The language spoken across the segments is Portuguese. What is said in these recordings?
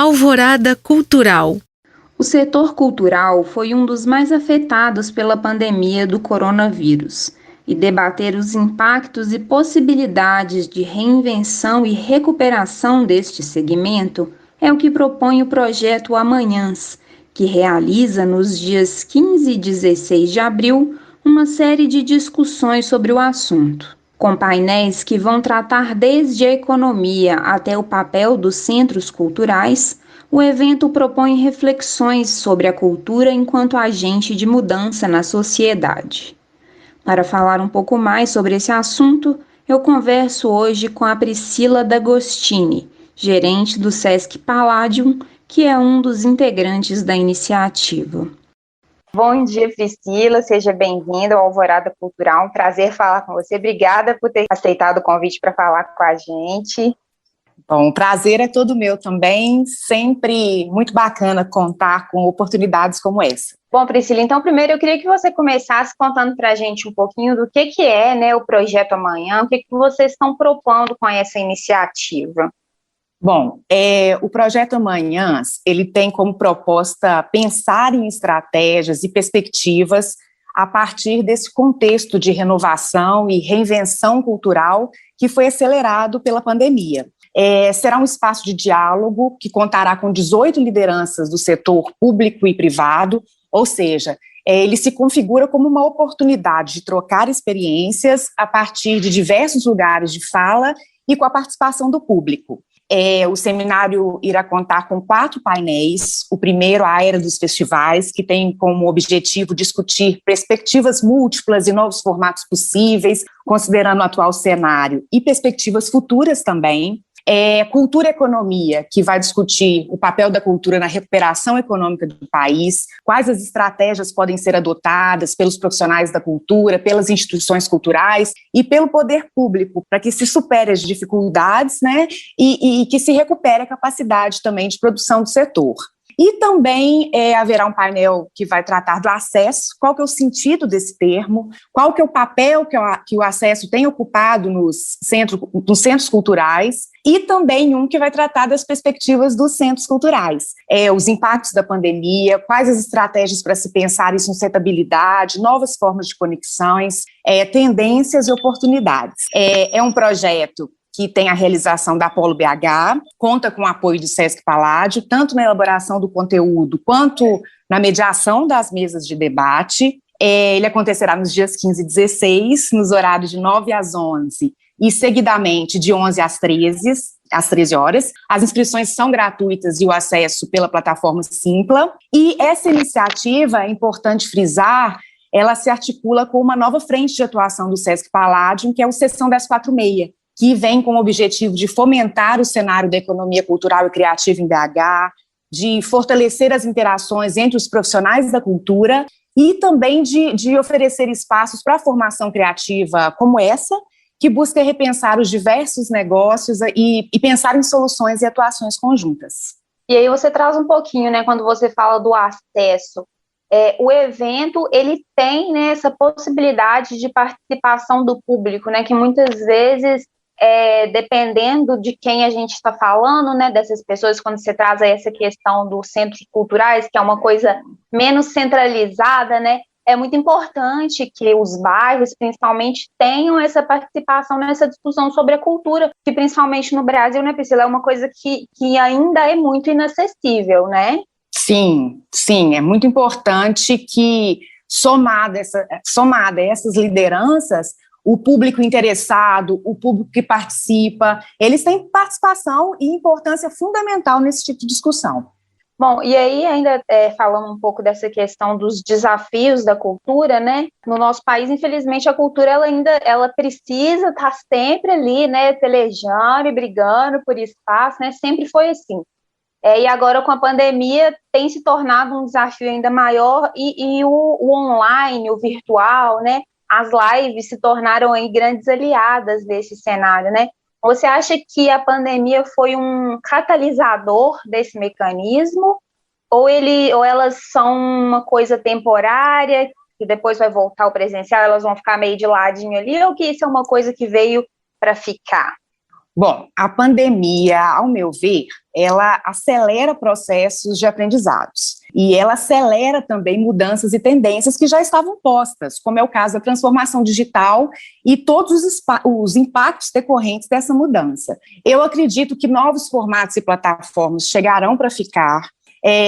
Alvorada Cultural. O setor cultural foi um dos mais afetados pela pandemia do coronavírus, e debater os impactos e possibilidades de reinvenção e recuperação deste segmento é o que propõe o projeto Amanhãs, que realiza nos dias 15 e 16 de abril uma série de discussões sobre o assunto, com painéis que vão tratar desde a economia até o papel dos centros culturais. O evento propõe reflexões sobre a cultura enquanto agente de mudança na sociedade. Para falar um pouco mais sobre esse assunto, eu converso hoje com a Priscila D'Agostini, gerente do Sesc Palladium, que é um dos integrantes da iniciativa. Bom dia, Priscila, seja bem-vinda ao Alvorada Cultural, um prazer falar com você, obrigada por ter aceitado o convite para falar com a gente. Bom, o prazer é todo meu também, sempre muito bacana contar com oportunidades como essa. Bom, Priscila, então primeiro eu queria que você começasse contando para a gente um pouquinho do que é, né, o Projeto Amanhã, o que vocês estão propondo com essa iniciativa. Bom, o Projeto Amanhãs, ele tem como proposta pensar em estratégias e perspectivas a partir desse contexto de renovação e reinvenção cultural que foi acelerado pela pandemia. Será um espaço de diálogo que contará com 18 lideranças do setor público e privado, ou seja, ele se configura como uma oportunidade de trocar experiências a partir de diversos lugares de fala e com a participação do público. O seminário irá contar com 4 painéis. O primeiro, a Era dos Festivais, que tem como objetivo discutir perspectivas múltiplas e novos formatos possíveis, considerando o atual cenário, e perspectivas futuras também. Cultura e Economia, que vai discutir o papel da cultura na recuperação econômica do país, quais as estratégias podem ser adotadas pelos profissionais da cultura, pelas instituições culturais e pelo poder público, para que se supere as dificuldades, né, e que se recupere a capacidade também de produção do setor. E também haverá um painel que vai tratar do acesso, qual que é o sentido desse termo, qual que é o papel que o acesso tem ocupado nos centros culturais, e também um que vai tratar das perspectivas dos centros culturais, os impactos da pandemia, quais as estratégias para se pensar em sustentabilidade, novas formas de conexões, tendências e oportunidades. É um projeto que tem a realização da Polo BH, conta com o apoio do Sesc Palladium, tanto na elaboração do conteúdo quanto na mediação das mesas de debate. Ele acontecerá nos dias 15 e 16, nos horários de 9 às 11 e seguidamente de 11 às 13 horas. As inscrições são gratuitas e o acesso pela plataforma Simpla. E essa iniciativa, é importante frisar, ela se articula com uma nova frente de atuação do Sesc Palladium, que é o Sessão 1046, que vem com o objetivo de fomentar o cenário da economia cultural e criativa em BH, de fortalecer as interações entre os profissionais da cultura e também de oferecer espaços para a formação criativa como essa, que busca repensar os diversos negócios e pensar em soluções e atuações conjuntas. E aí você traz um pouquinho, né, quando você fala do acesso. O evento, ele tem, né, essa possibilidade de participação do público, né, que muitas vezes, dependendo de quem a gente está falando, né, dessas pessoas, quando você traz aí essa questão dos centros culturais, que é uma coisa menos centralizada, né, é muito importante que os bairros, principalmente, tenham essa participação nessa discussão sobre a cultura, que principalmente no Brasil, né, Priscila, é uma coisa que ainda é muito inacessível, né? Sim, é muito importante que, somada a essas lideranças, o público interessado, o público que participa, eles têm participação e importância fundamental nesse tipo de discussão. Bom, e aí ainda falando um pouco dessa questão dos desafios da cultura, né? No nosso país, infelizmente, a cultura ela precisa estar sempre ali, né? Pelejando e brigando por espaço, né? Sempre foi assim. E agora com a pandemia tem se tornado um desafio ainda maior e o online, o virtual, né? As lives se tornaram aí grandes aliadas desse cenário, né? Você acha que a pandemia foi um catalisador desse mecanismo? Ou elas são uma coisa temporária, que depois vai voltar ao presencial, elas vão ficar meio de ladinho ali? Ou que isso é uma coisa que veio para ficar? Bom, a pandemia, ao meu ver, ela acelera processos de aprendizados e ela acelera também mudanças e tendências que já estavam postas, como é o caso da transformação digital e todos os impactos decorrentes dessa mudança. Eu acredito que novos formatos e plataformas chegarão para ficar.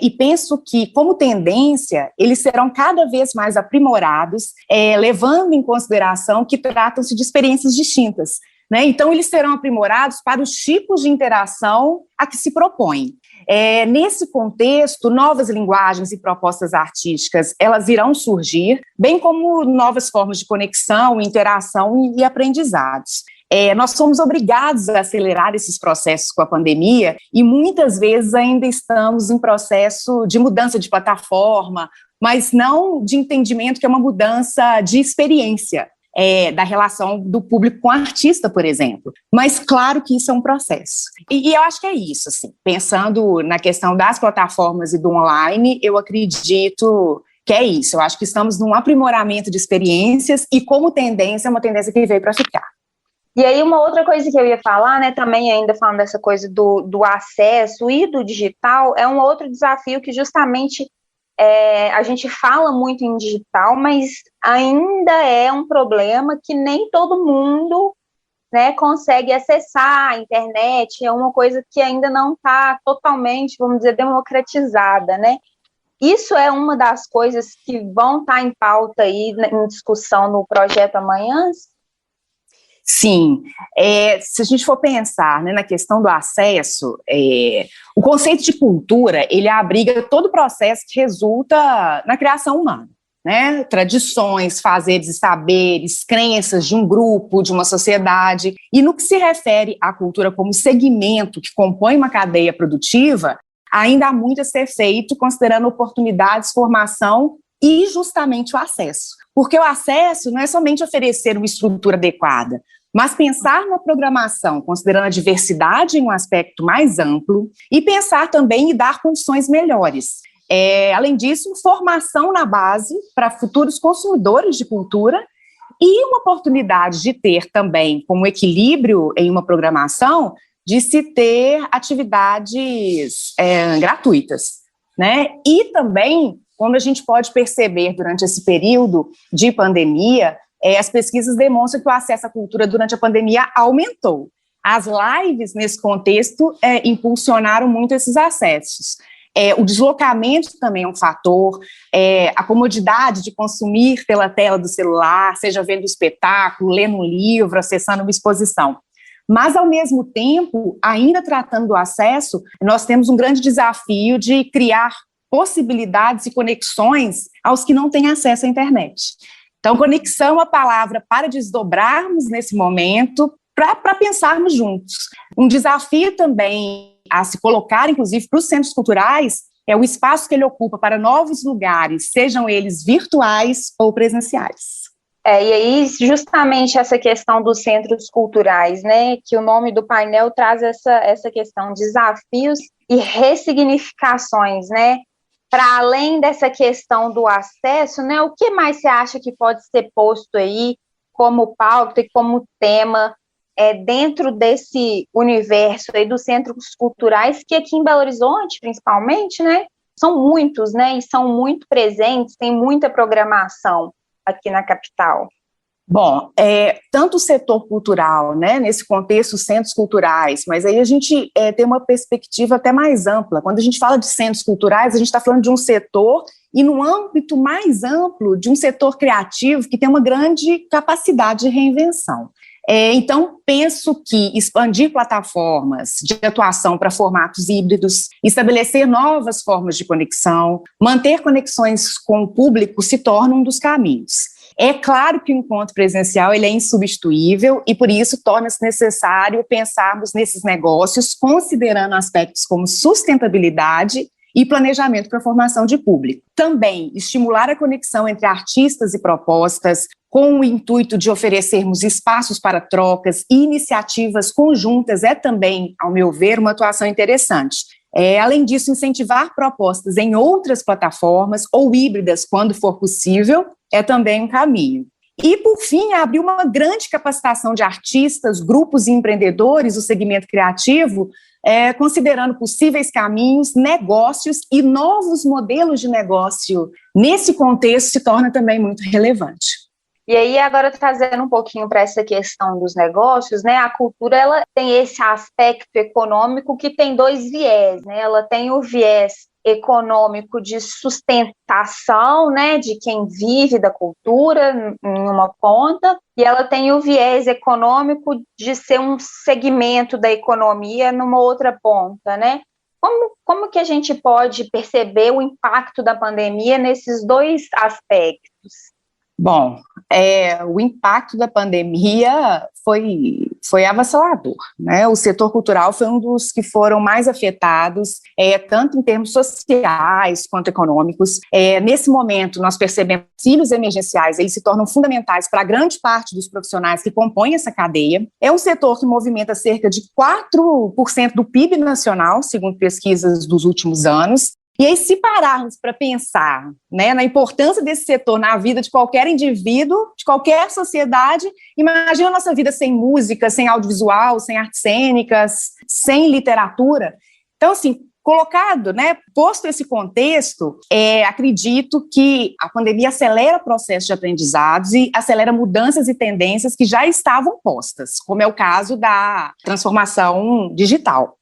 E penso que, como tendência, eles serão cada vez mais aprimorados, levando em consideração que tratam-se de experiências distintas, né? Então, eles serão aprimorados para os tipos de interação a que se propõem. Nesse contexto, novas linguagens e propostas artísticas, elas irão surgir, bem como novas formas de conexão, interação e aprendizados. Nós somos obrigados a acelerar esses processos com a pandemia e muitas vezes ainda estamos em processo de mudança de plataforma, mas não de entendimento que é uma mudança de experiência. Da relação do público com o artista, por exemplo. Mas claro que isso é um processo. E eu acho que é isso, assim, pensando na questão das plataformas e do online, eu acredito que é isso. Eu acho que estamos num aprimoramento de experiências e, como tendência, é uma tendência que veio para ficar. E aí uma outra coisa que eu ia falar, né, também ainda falando dessa coisa do acesso e do digital, é um outro desafio que justamente a gente fala muito em digital, mas ainda é um problema que nem todo mundo, né, consegue acessar a internet, é uma coisa que ainda não está totalmente, vamos dizer, democratizada, né? Isso é uma das coisas que vão estar em pauta aí, em discussão no projeto Amanhãs? Sim, se a gente for pensar, né, na questão do acesso, o conceito de cultura, ele abriga todo o processo que resulta na criação humana, né? Tradições, fazeres e saberes, crenças de um grupo, de uma sociedade. E no que se refere à cultura como segmento que compõe uma cadeia produtiva, ainda há muito a ser feito, considerando oportunidades, formação e justamente o acesso. Porque o acesso não é somente oferecer uma estrutura adequada, mas pensar na programação, considerando a diversidade em um aspecto mais amplo, e pensar também em dar condições melhores. Além disso, formação na base para futuros consumidores de cultura e uma oportunidade de ter também, como equilíbrio em uma programação, de se ter atividades gratuitas, né? E também, como a gente pode perceber durante esse período de pandemia, as pesquisas demonstram que o acesso à cultura durante a pandemia aumentou. As lives, nesse contexto, impulsionaram muito esses acessos. O deslocamento também é um fator, a comodidade de consumir pela tela do celular, seja vendo espetáculo, lendo um livro, acessando uma exposição. Mas, ao mesmo tempo, ainda tratando do acesso, nós temos um grande desafio de criar possibilidades e conexões aos que não têm acesso à internet. Então, conexão é uma palavra para desdobrarmos nesse momento, para pensarmos juntos. Um desafio também a se colocar, inclusive, para os centros culturais, é o espaço que ele ocupa para novos lugares, sejam eles virtuais ou presenciais. E aí, justamente essa questão dos centros culturais, né, que o nome do painel traz essa questão, desafios e ressignificações, né, para além dessa questão do acesso, né, o que mais você acha que pode ser posto aí como pauta e como tema dentro desse universo aí dos centros culturais, que aqui em Belo Horizonte, principalmente, né, são muitos, né, e são muito presentes, tem muita programação aqui na capital? Bom, tanto o setor cultural, né, nesse contexto, os centros culturais, mas aí a gente tem uma perspectiva até mais ampla. Quando a gente fala de centros culturais, a gente está falando de um setor e, no âmbito mais amplo, de um setor criativo que tem uma grande capacidade de reinvenção. Então, penso que expandir plataformas de atuação para formatos híbridos, estabelecer novas formas de conexão, manter conexões com o público se torna um dos caminhos. É claro que o encontro presencial ele é insubstituível e, por isso, torna-se necessário pensarmos nesses negócios considerando aspectos como sustentabilidade e planejamento para a formação de público. Também estimular a conexão entre artistas e propostas, com o intuito de oferecermos espaços para trocas e iniciativas conjuntas é também, ao meu ver, uma atuação interessante. Além disso, incentivar propostas em outras plataformas ou híbridas, quando for possível, é também um caminho. E, por fim, abriu uma grande capacitação de artistas, grupos e empreendedores do segmento criativo, considerando possíveis caminhos, negócios e novos modelos de negócio. Nesse contexto, se torna também muito relevante. E aí, agora trazendo um pouquinho para essa questão dos negócios, né? A cultura, ela tem esse aspecto econômico que tem dois viés, né? Ela tem o viés econômico de sustentação, né, de quem vive da cultura em uma ponta, e ela tem o viés econômico de ser um segmento da economia numa outra ponta, né? Como que a gente pode perceber o impacto da pandemia nesses dois aspectos? Bom, o impacto da pandemia foi avassalador, né? O setor cultural foi um dos que foram mais afetados, tanto em termos sociais quanto econômicos. Nesse momento, nós percebemos que os auxílios emergenciais eles se tornam fundamentais para grande parte dos profissionais que compõem essa cadeia. É um setor que movimenta cerca de 4% do PIB nacional, segundo pesquisas dos últimos anos. E aí, se pararmos para pensar, né, na importância desse setor na vida de qualquer indivíduo, de qualquer sociedade, imagina a nossa vida sem música, sem audiovisual, sem artes cênicas, sem literatura. Então, assim, colocado, né, posto esse contexto, acredito que a pandemia acelera o processo de aprendizados e acelera mudanças e tendências que já estavam postas, como é o caso da transformação digital.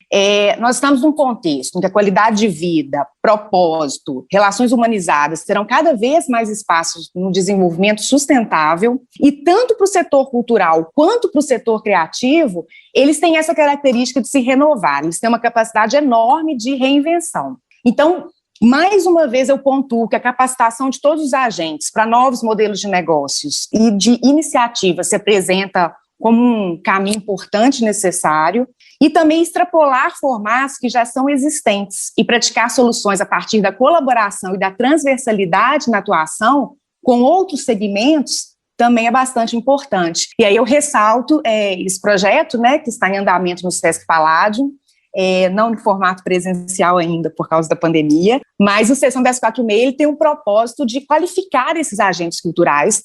Nós estamos num contexto em que a qualidade de vida, propósito, relações humanizadas terão cada vez mais espaços no desenvolvimento sustentável e tanto para o setor cultural quanto para o setor criativo, eles têm essa característica de se renovar, eles têm uma capacidade enorme de reinvenção. Então, mais uma vez eu pontuo que a capacitação de todos os agentes para novos modelos de negócios e de iniciativas se apresenta como um caminho importante e necessário, e também extrapolar formatos que já são existentes e praticar soluções a partir da colaboração e da transversalidade na atuação com outros segmentos também é bastante importante. E aí eu ressalto esse projeto, né, que está em andamento no Sesc Palladium, não no formato presencial ainda por causa da pandemia, mas o Sessão 1046 ele tem um propósito de qualificar esses agentes culturais,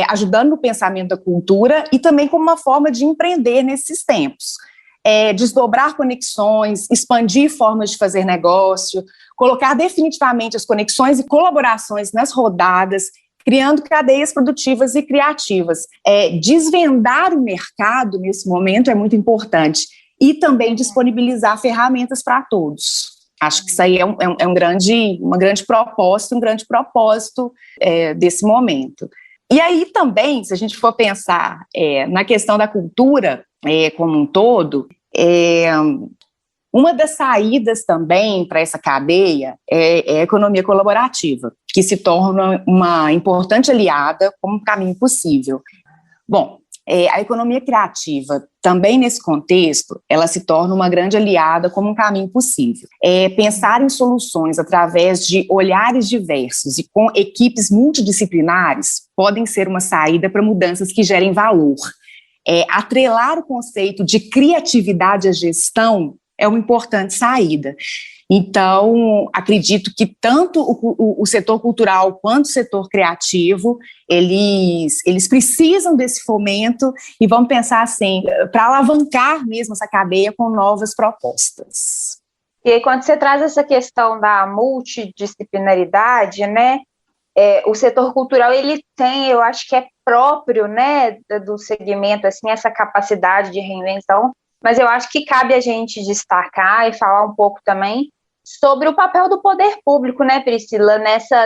ajudando no pensamento da cultura e também como uma forma de empreender nesses tempos. Desdobrar conexões, expandir formas de fazer negócio, colocar definitivamente as conexões e colaborações nas rodadas, criando cadeias produtivas e criativas. Desvendar o mercado nesse momento é muito importante e também disponibilizar ferramentas para todos. Acho que isso aí uma grande proposta, um grande propósito desse momento. E aí também, se a gente for pensar na questão da cultura como um todo, uma das saídas também para essa cadeia é a economia colaborativa, que se torna uma importante aliada como um caminho possível. Bom, a economia criativa, também nesse contexto, ela se torna uma grande aliada como um caminho possível. Pensar em soluções através de olhares diversos e com equipes multidisciplinares podem ser uma saída para mudanças que gerem valor. Atrelar o conceito de criatividade à gestão é uma importante saída. Então, acredito que tanto o setor cultural quanto o setor criativo, eles precisam desse fomento e vão pensar assim, para alavancar mesmo essa cadeia com novas propostas. E aí, quando você traz essa questão da multidisciplinaridade, né, o setor cultural, ele tem, eu acho que é próprio, né, do segmento, assim, essa capacidade de reinvenção, mas eu acho que cabe a gente destacar e falar um pouco também sobre o papel do poder público, né, Priscila,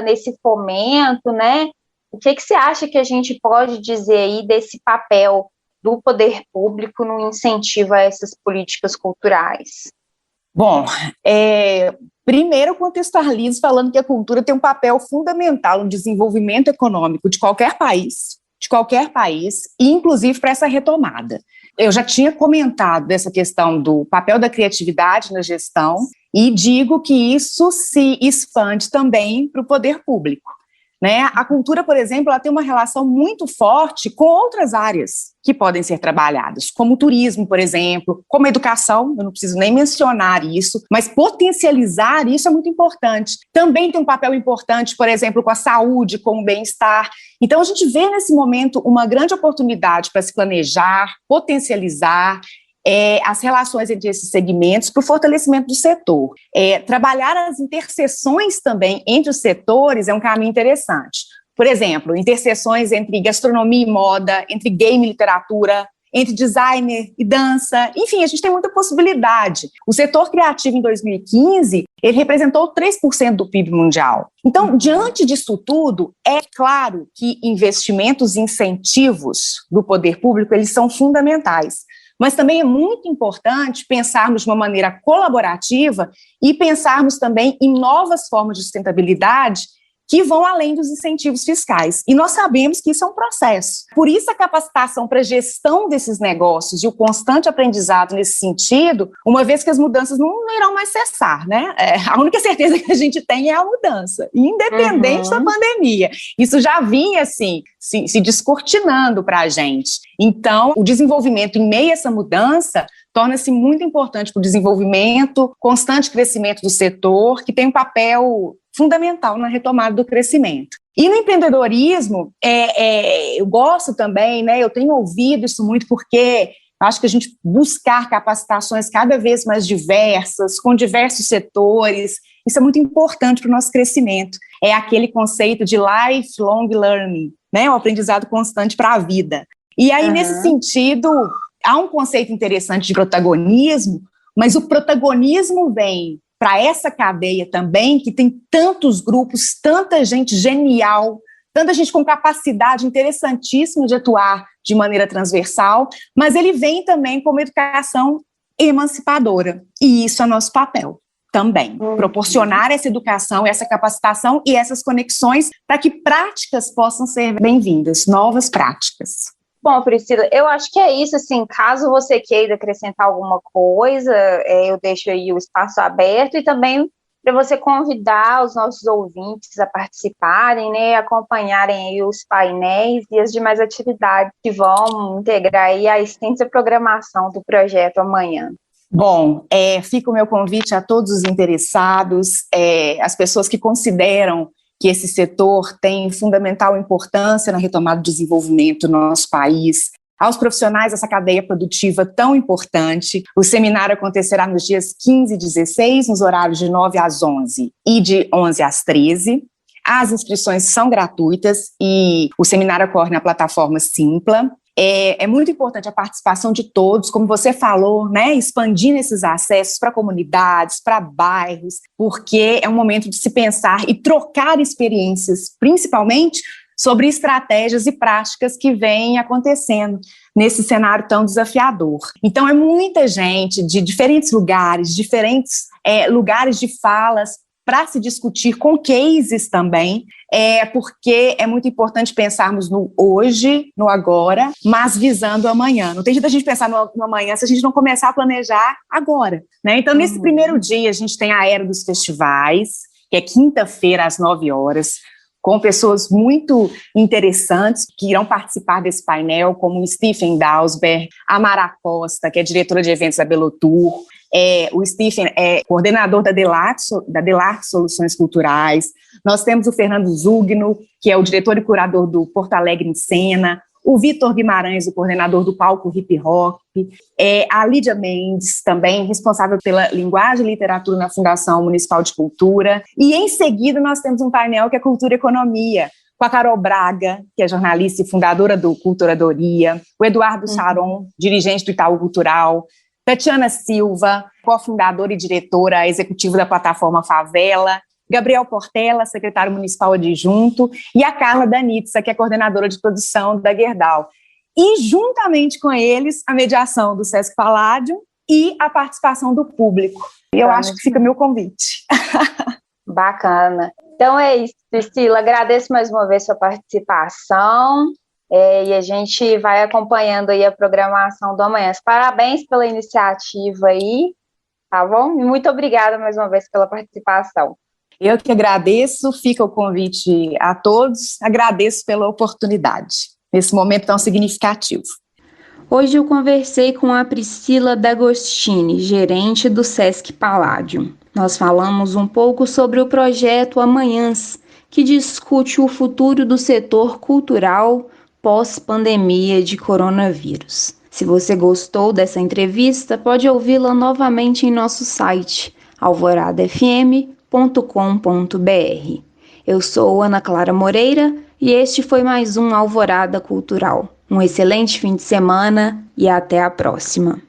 nesse fomento, né? O que você acha que a gente pode dizer aí desse papel do poder público no incentivo a essas políticas culturais? Bom, primeiro eu contextualizo falando que a cultura tem um papel fundamental no desenvolvimento econômico de qualquer país, e inclusive para essa retomada. Eu já tinha comentado dessa questão do papel da criatividade na gestão e digo que isso se expande também para o poder público, né? A cultura, por exemplo, ela tem uma relação muito forte com outras áreas que podem ser trabalhadas, como o turismo, por exemplo, como a educação, eu não preciso nem mencionar isso, mas potencializar isso é muito importante. Também tem um papel importante, por exemplo, com a saúde, com o bem-estar. Então, a gente vê nesse momento uma grande oportunidade para se planejar, potencializar as relações entre esses segmentos para o fortalecimento do setor. Trabalhar as interseções também entre os setores é um caminho interessante. Por exemplo, interseções entre gastronomia e moda, entre game e literatura, entre designer e dança, enfim, a gente tem muita possibilidade. O setor criativo em 2015, ele representou 3% do PIB mundial. Então, diante disso tudo, é claro que investimentos e incentivos do poder público, eles são fundamentais. Mas também é muito importante pensarmos de uma maneira colaborativa e pensarmos também em novas formas de sustentabilidade que vão além dos incentivos fiscais. E nós sabemos que isso é um processo. Por isso, a capacitação para a gestão desses negócios e o constante aprendizado nesse sentido, uma vez que as mudanças não irão mais cessar, né? A única certeza que a gente tem é a mudança, independente da pandemia. Isso já vinha, assim, se descortinando para a gente. Então, o desenvolvimento em meio a essa mudança torna-se muito importante para o desenvolvimento, constante crescimento do setor, que tem um papel fundamental na retomada do crescimento. E no empreendedorismo, eu gosto também, né, eu tenho ouvido isso muito porque acho que a gente buscar capacitações cada vez mais diversas, com diversos setores, isso é muito importante para o nosso crescimento. É aquele conceito de lifelong learning, né, o aprendizado constante para a vida. E aí, nesse sentido, há um conceito interessante de protagonismo, mas o protagonismo vem para essa cadeia também, que tem tantos grupos, tanta gente genial, tanta gente com capacidade interessantíssima de atuar de maneira transversal, mas ele vem também como educação emancipadora, e isso é nosso papel também, proporcionar essa educação, essa capacitação e essas conexões para que práticas possam ser bem-vindas, novas práticas. Bom, Priscila, eu acho que é isso, assim, caso você queira acrescentar alguma coisa, eu deixo aí o espaço aberto e também para você convidar os nossos ouvintes a participarem, né, acompanharem aí os painéis e as demais atividades que vão integrar aí a extensa programação do projeto amanhã. Bom, fica o meu convite a todos os interessados, as pessoas que consideram que esse setor tem fundamental importância na retomada do desenvolvimento no nosso país, aos profissionais dessa cadeia produtiva tão importante. O seminário acontecerá nos dias 15 e 16, nos horários de 9 às 11 e de 11 às 13. As inscrições são gratuitas e o seminário ocorre na plataforma Simpla. É muito importante a participação de todos, como você falou, né, expandindo esses acessos para comunidades, para bairros, porque é um momento de se pensar e trocar experiências, principalmente sobre estratégias e práticas que vêm acontecendo nesse cenário tão desafiador. Então, é muita gente de diferentes lugares lugares de falas, para se discutir com cases também, porque é muito importante pensarmos no hoje, no agora, mas visando o amanhã. Não tem jeito a gente pensar no amanhã se a gente não começar a planejar agora, né? Então, nesse primeiro dia, a gente tem a Era dos Festivais, que é quinta-feira, às 9 horas, com pessoas muito interessantes que irão participar desse painel, como o Stephen Dalsberg, a Mara Costa, que é diretora de eventos da Belotour, o Stephen é coordenador da Delarte Soluções Culturais. Nós temos o Fernando Zugno, que é o diretor e curador do Porto Alegre em Cena, o Vitor Guimarães, o coordenador do palco Hip Hop, a Lídia Mendes, também responsável pela linguagem e literatura na Fundação Municipal de Cultura, e em seguida nós temos um painel que é Cultura e Economia, com a Carol Braga, que é jornalista e fundadora do Culturadoria, o Eduardo Saron, dirigente do Itaú Cultural, Tatiana Silva, cofundadora e diretora executiva da plataforma Favela, Gabriel Portela, secretário municipal adjunto, e a Carla Danitza, que é coordenadora de produção da Gerdau. E, juntamente com eles, a mediação do Sesc Palladium e a participação do público. E eu acho que fica meu convite. Bacana. Então é isso, Priscila. Agradeço mais uma vez sua participação. E a gente vai acompanhando aí a programação do amanhã. Parabéns pela iniciativa aí, tá bom? E muito obrigada mais uma vez pela participação. Eu que agradeço, fica o convite a todos, agradeço pela oportunidade, nesse momento tão significativo. Hoje eu conversei com a Priscila D'Agostini, gerente do Sesc Palladium. Nós falamos um pouco sobre o projeto Amanhãs, que discute o futuro do setor cultural pós-pandemia de coronavírus. Se você gostou dessa entrevista, pode ouvi-la novamente em nosso site, alvoradafm.com.br. Eu sou Ana Clara Moreira e este foi mais um Alvorada Cultural. Um excelente fim de semana e até a próxima.